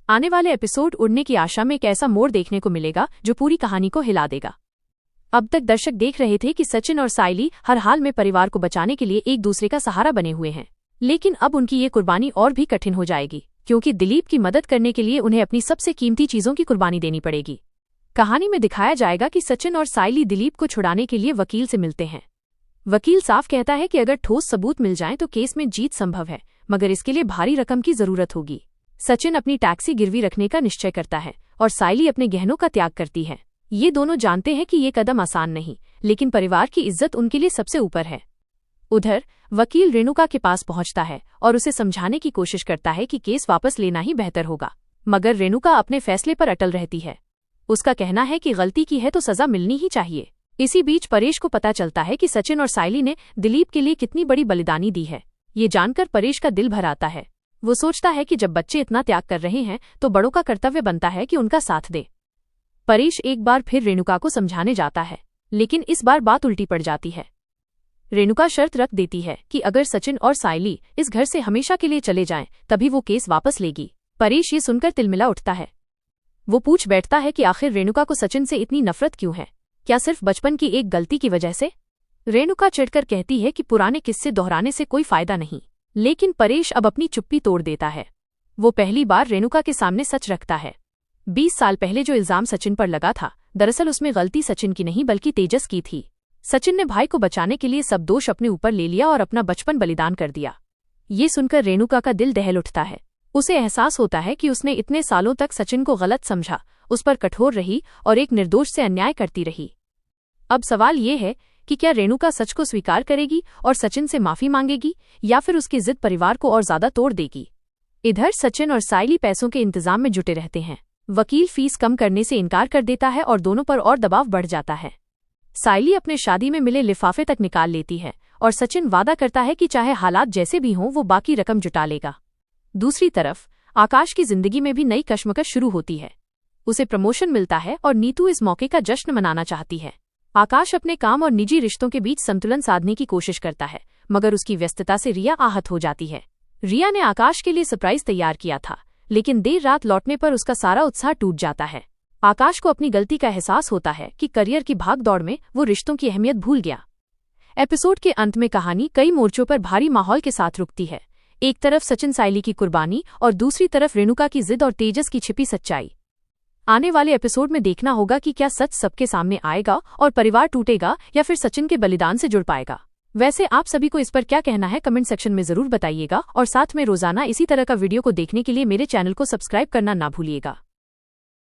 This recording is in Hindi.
आने वाले एपिसोड उड़ने की आशा में एक ऐसा मोड़ देखने को मिलेगा जो पूरी कहानी को हिला देगा। अब तक दर्शक देख रहे थे कि सचिन और सायली हर हाल में परिवार को बचाने के लिए एक दूसरे का सहारा बने हुए हैं, लेकिन अब उनकी ये कुर्बानी और भी कठिन हो जाएगी, क्योंकि दिलीप की मदद करने के लिए उन्हें अपनी सबसे कीमती चीजों की कुर्बानी देनी पड़ेगी। कहानी में दिखाया जाएगा कि सचिन और सायली दिलीप को छुड़ाने के लिए वकील से मिलते हैं। वकील साफ कहता है कि अगर ठोस सबूत मिल जाए तो केस में जीत संभव है, मगर इसके लिए भारी रकम की जरूरत होगी। सचिन अपनी टैक्सी गिरवी रखने का निश्चय करता है और सायली अपने गहनों का त्याग करती है। ये दोनों जानते हैं कि ये कदम आसान नहीं, लेकिन परिवार की इज्जत उनके लिए सबसे ऊपर है। उधर वकील रेणुका के पास पहुंचता है और उसे समझाने की कोशिश करता है कि केस वापस लेना ही बेहतर होगा, मगर रेणुका अपने फैसले पर अटल रहती है। उसका कहना है कि गलती की है तो सजा मिलनी ही चाहिए। इसी बीच परेश को पता चलता है कि सचिन और सायली ने दिलीप के लिए कितनी बड़ी बलिदानी दी है। ये जानकर परेश का दिल भर आता है। वो सोचता है कि जब बच्चे इतना त्याग कर रहे हैं तो बड़ों का कर्तव्य बनता है कि उनका साथ दे। परेश एक बार फिर रेणुका को समझाने जाता है, लेकिन इस बार बात उल्टी पड़ जाती है। रेणुका शर्त रख देती है कि अगर सचिन और सायली इस घर से हमेशा के लिए चले जाएं, तभी वो केस वापस लेगी। परेश ये सुनकर तिलमिला उठता है। वो पूछ बैठता है कि आखिर रेणुका को सचिन से इतनी नफरत क्यों है? क्या सिर्फ बचपन की एक गलती की वजह से? रेणुका चिढ़कर कहती है कि पुराने किस्से दोहराने से कोई फायदा नहीं, लेकिन परेश अब अपनी चुप्पी तोड़ देता है। वो पहली बार रेणुका के सामने सच रखता है। 20 साल पहले जो इल्जाम सचिन पर लगा था, दरअसल उसमें गलती सचिन की नहीं बल्कि तेजस की थी। सचिन ने भाई को बचाने के लिए सब दोष अपने ऊपर ले लिया और अपना बचपन बलिदान कर दिया। ये सुनकर रेणुका का दिल दहल उठता है। उसे एहसास होता है कि उसने इतने सालों तक सचिन को गलत समझा, उस पर कठोर रही और एक निर्दोष से अन्याय करती रही। अब सवाल ये है कि क्या रेणुका सच को स्वीकार करेगी और सचिन से माफी मांगेगी, या फिर उसकी जिद परिवार को और ज्यादा तोड़ देगी। इधर सचिन और सायली पैसों के इंतजाम में जुटे रहते हैं। वकील फीस कम करने से इनकार कर देता है और दोनों पर और दबाव बढ़ जाता है। सायली अपने शादी में मिले लिफाफे तक निकाल लेती है और सचिन वादा करता है कि चाहे हालात जैसे भी हों वो बाकी रकम जुटा लेगा। दूसरी तरफ आकाश की जिंदगी में भी नई कश्मकश शुरू होती है। उसे प्रमोशन मिलता है और नीतू इस मौके का जश्न मनाना चाहती है। आकाश अपने काम और निजी रिश्तों के बीच संतुलन साधने की कोशिश करता है, मगर उसकी व्यस्तता से रिया आहत हो जाती है। रिया ने आकाश के लिए सरप्राइज तैयार किया था, लेकिन देर रात लौटने पर उसका सारा उत्साह टूट जाता है। आकाश को अपनी गलती का एहसास होता है कि करियर की भागदौड़ में वो रिश्तों की अहमियत भूल गया। एपिसोड के अंत में कहानी कई मोर्चों पर भारी माहौल के साथ रुकती है। एक तरफ सचिन सायली की कुर्बानी और दूसरी तरफ रेणुका की जिद और तेजस की छिपी सच्चाई। आने वाले एपिसोड में देखना होगा कि क्या सच सबके सामने आएगा और परिवार टूटेगा या फिर सचिन के बलिदान से जुड़ पाएगा। वैसे आप सभी को इस पर क्या कहना है कमेंट सेक्शन में जरूर बताइएगा और साथ में रोजाना इसी तरह का वीडियो को देखने के लिए मेरे चैनल को सब्सक्राइब करना ना भूलिएगा।